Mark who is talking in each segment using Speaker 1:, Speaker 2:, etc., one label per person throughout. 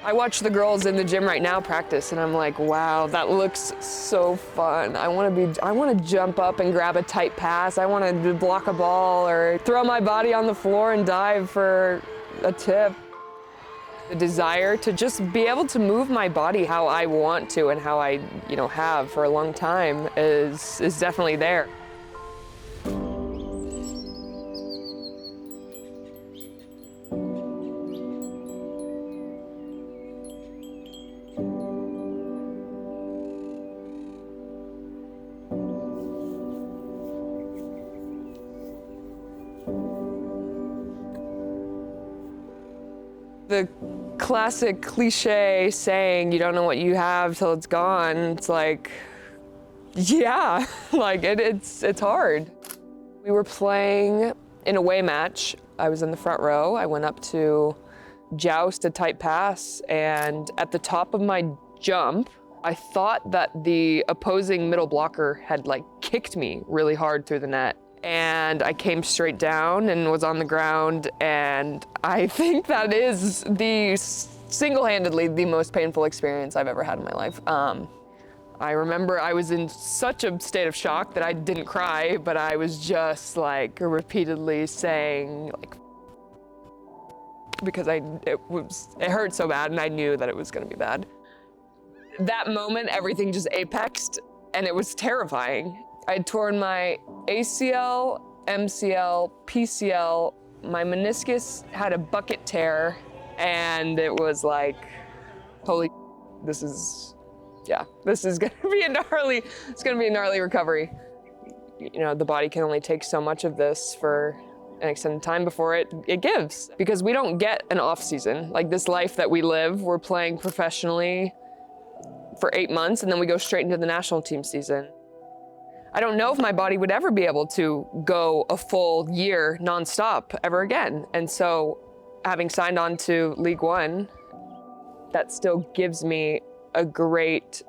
Speaker 1: I watch the girls in the gym right now practice and I'm like, wow, that looks so fun. I want to jump up and grab a tight pass. I want to block a ball or throw my body on the floor and dive for a tip. The desire to just be able to move my body how I want to and how I, have for a long time is definitely there. The classic cliche saying, you don't know what you have till it's gone, it's like, yeah, like it's hard. We were playing in a away match. I was in the front row. I went up to joust a tight pass, and at the top of my jump, I thought that the opposing middle blocker had kicked me really hard through the net. And I came straight down and was on the ground, and I think that is single-handedly the most painful experience I've ever had in my life. I remember I was in such a state of shock that I didn't cry, but I was just repeatedly saying because it hurt so bad and I knew that it was gonna be bad. That moment, everything just apexed and it was terrifying. I'd torn my ACL, MCL, PCL, my meniscus had a bucket tear, and it was like, holy, this is gonna be a gnarly recovery. The body can only take so much of this for an extended time before it gives. Because we don't get an off season. Like this life that we live, we're playing professionally for 8 months, and then we go straight into the national team season. I don't know if my body would ever be able to go a full year nonstop ever again. And so having signed on to League One, that still gives me a great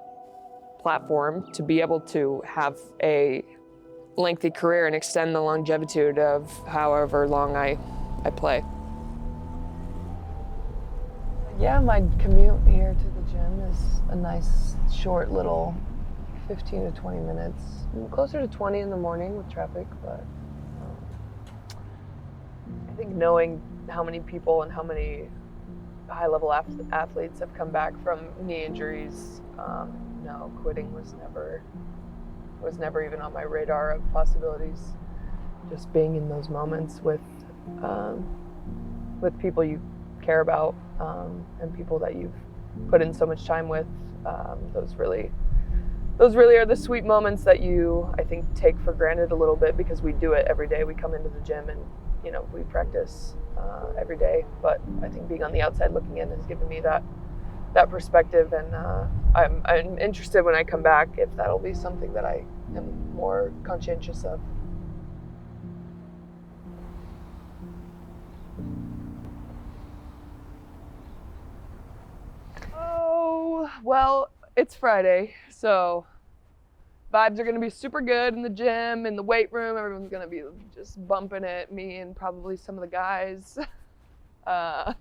Speaker 1: platform to be able to have a lengthy career and extend the longevity of however long I play. Yeah, my commute here to the gym is a nice short little 15 to 20 minutes. I'm closer to 20 in the morning with traffic, but I think knowing how many people and how many high-level athletes have come back from knee injuries, no, quitting was never even on my radar of possibilities. Just being in those moments with people you care about and people that you've put in so much time with, those really are the sweet moments that you, I think, take for granted a little bit because we do it every day. We come into the gym and, we practice every day. But I think being on the outside looking in has given me that perspective. And I'm interested when I come back if that'll be something that I am more conscientious of. Oh, well, it's Friday, so vibes are gonna be super good in the gym, in the weight room. Everyone's gonna be just bumping it, me and probably some of the guys. Because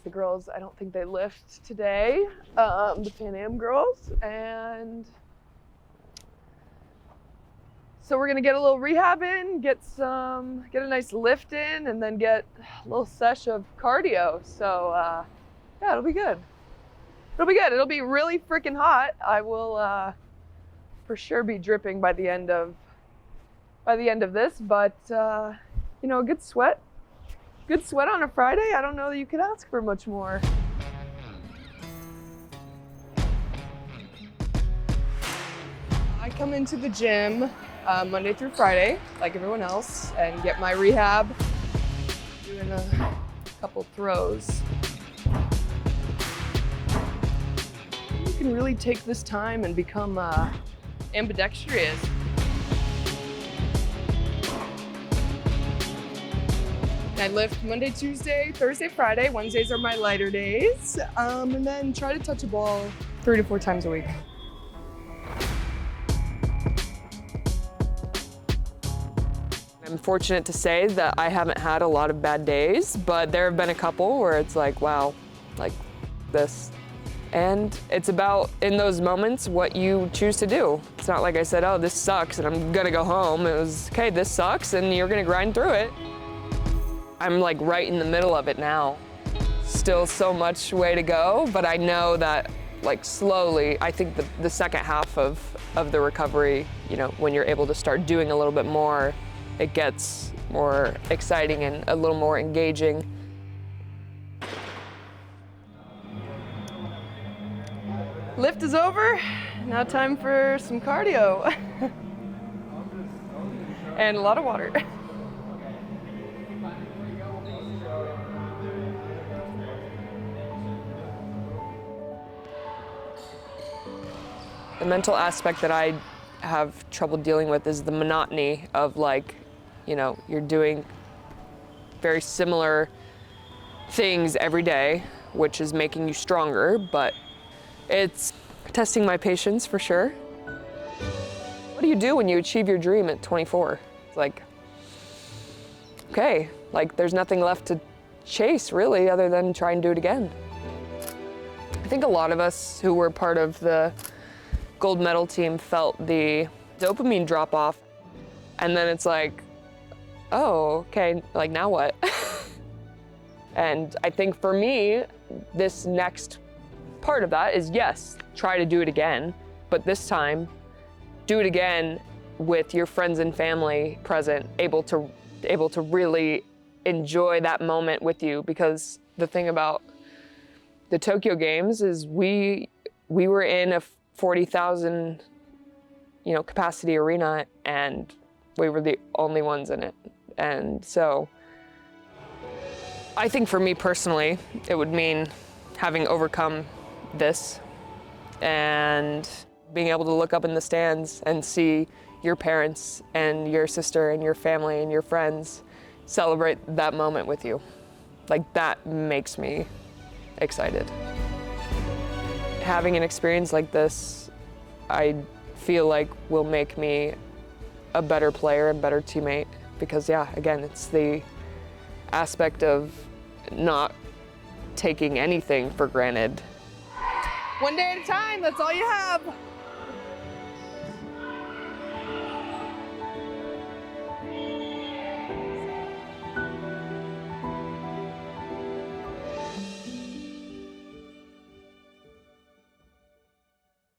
Speaker 1: the girls, I don't think they lift today, the Pan Am girls. And so we're gonna get a little rehab in, get a nice lift in, and then get a little sesh of cardio. So yeah, it'll be good. It'll be good. It'll be really freaking hot. I will for sure be dripping by the end of this, but a good sweat on a Friday. I don't know that you could ask for much more. I come into the gym Monday through Friday, like everyone else, and get my rehab, doing a couple throws. You can really take this time and become ambidextrous. I lift Monday, Tuesday, Thursday, Friday. Wednesdays are my lighter days. And then try to touch a ball 3 to 4 times a week. I'm fortunate to say that I haven't had a lot of bad days, but there have been a couple where it's like, wow, like this. And it's about, in those moments, what you choose to do. It's not like I said, oh, this sucks and I'm gonna go home. It was, okay, this sucks and you're gonna grind through it. I'm like right in the middle of it now. Still so much way to go, but I know that like slowly, I think the second half of the recovery, you know, when you're able to start doing a little bit more, it gets more exciting and a little more engaging.
Speaker 2: Lift is over. Now time for some cardio. And a lot of water.
Speaker 1: The mental aspect that I have trouble dealing with is the monotony of like, you know, you're doing very similar things every day, which is making you stronger, but it's testing my patience for sure. What do you do when you achieve your dream at 24? It's like, okay, like there's nothing left to chase really other than try and do it again. I think a lot of us who were part of the gold medal team felt the dopamine drop off. And then it's like, oh, okay, like now what? And I think for me, this next part of that is yes, try to do it again, but this time, do it again with your friends and family present, able to really enjoy that moment with you. Because the thing about the Tokyo Games is we were in a 40,000, you know, capacity arena, and we were the only ones in it. And so I think for me personally, it would mean having overcome this and being able to look up in the stands and see your parents and your sister and your family and your friends celebrate that moment with you. Like that makes me excited. Having an experience like this, I feel like will make me a better player and better teammate because yeah, again, it's the aspect of not taking anything for granted.
Speaker 2: One day at a time, that's all you have.